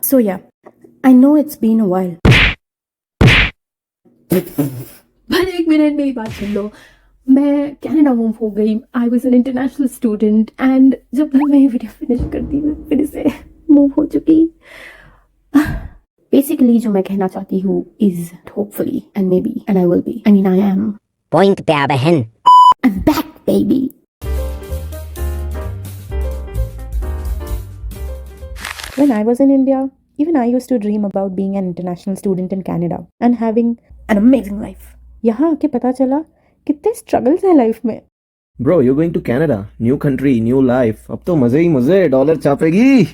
So yeah, I know it's been a while. पर एक minute मेरी बात सुन लो. मैं कनाडा मूव हो गई. I was an international student and जब मैं ये वीडियो फिनिश करती हूँ फिर से मूव हो चुकी. बेसिकली जो मैं कहना चाहती हूँ is hopefully and may be and I will be, I mean I am point पे आ बहन. I'm back, baby. When I was in India, even I used to dream about being an international student in Canada and having an amazing life. यहाँ आके पता चला कितने struggles हैं life में. Bro, you're going to Canada. New country, new life. अब तो मजे ही मजे. Dollar छापेगी.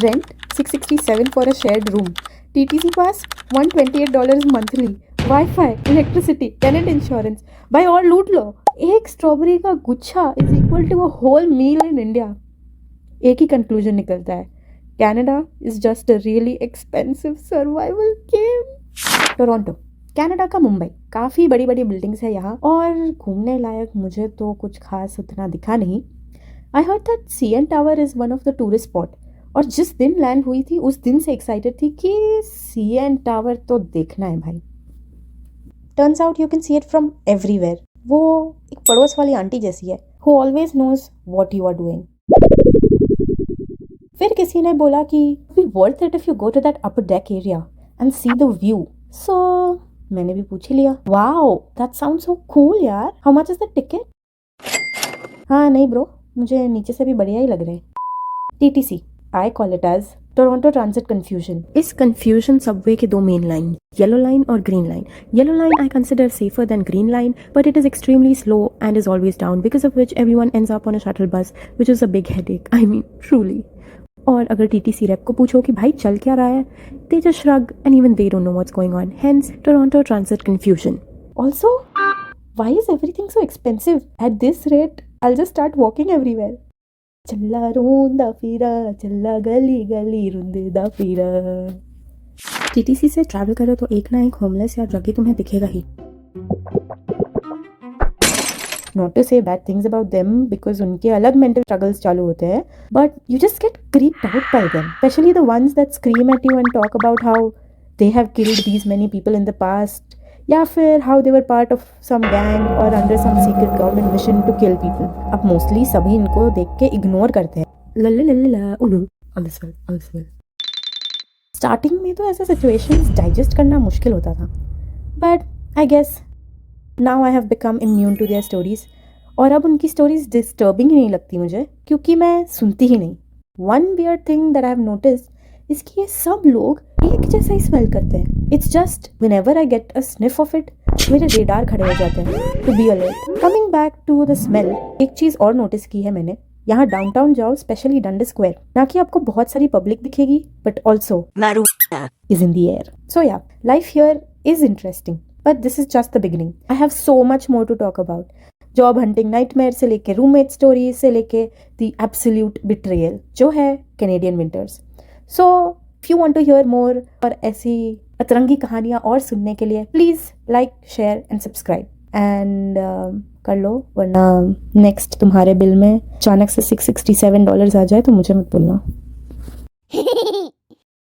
Rent $667 for a shared room. TTC pass $128 monthly. Wi-Fi, electricity, tenant insurance. भाई और लूट लो. एक स्ट्रॉबेरी का गुच्छा is equal to a whole meal in India. एक ही कंक्लूजन निकलता है. Canada is just a really expensive survival game. Toronto, Canada का मुंबई. काफ़ी बड़ी बड़ी बिल्डिंग्स है यहाँ और घूमने लायक मुझे तो कुछ खास उतना दिखा नहीं. I heard that CN tower is one of the tourist spot और जिस दिन लैंड हुई थी उस दिन से एक्साइटेड थी कि CN टावर तो देखना है भाई. Turns out you can see it from everywhere. वो एक पड़ोस वाली आंटी जैसी है who always knows what you are doing. फिर किसी ने बोला कि be worth it if you go to that upper deck area and see the view. सो मैंने भी पूछ ही लिया. Wow, that sound so cool यार. How much is the ticket? हाँ नहीं ब्रो, मुझे नीचे से भी बढ़िया ही लग रहे हैं. TTC, I call it as Toronto transit confusion. इस कन्फ्यूजन सबवे के दो मेन लाइन, येलो लाइन और green line. Yellow line I consider safer than green line but it is extremely slow and is always down because of which everyone ends up on a shuttle bus which is a big headache. I mean truly. और अगर TTC rape को पूछो कि भाई चल क्या रहा है, they just shrug and even they don't know what's going on. Hence, Toronto transit confusion. Also, why is everything so expensive? At this rate, I'll just start walking everywhere. चल्ला रोंदा फिरा, चल्ला गली गली रुंदा फिरा. TTC से ट्रैवल करो तो एक ना एक होमलेस या ड्रगी तुम्हें दिखेगा ही. Not to say bad things about them because उनके अलग mental struggles चालू होते हैं, but you just get creeped out by them, especially the ones that scream at you and talk about how they have killed these many people in the past, या फिर how they were part of some gang or under some secret government mission to kill people. अब mostly सभी इनको देख के ignore करते हैं. लल्लल्लल्ला उनु all is well. Starting में तो ऐसे situations digest करना मुश्किल होता था, but I guess Now I have become immune to their stories. और अब उनकी stories disturbing ही नहीं लगती मुझे क्योंकि मैं सुनती ही नहीं. One weird thing that I have noticed is कि ये सब लोग एक जैसा ही smell करते हैं. It's just whenever I get a sniff of it, मेरे radar खड़े हो जाते हैं to be alert. Coming back to the smell, एक चीज़ और notice की है मैंने. यहाँ डाउनटाउन जाओ, स्पेशली डंडे स्क्वायर, ना कि आपको बहुत सारी पब्लिक दिखेगी but also is in the air. So yeah, life here is interesting. But this is just the beginning. I have so much more to talk about. Job hunting nightmare से लेके roommate stories से लेके the absolute betrayal जो है Canadian winters. So if you want to hear more और ऐसी अतरंगी कहानियाँ और सुनने के लिए please like, share and subscribe. And कर लो वरना next तुम्हारे बिल में अचानक से $667 आ जाए तो मुझे मत बोलना.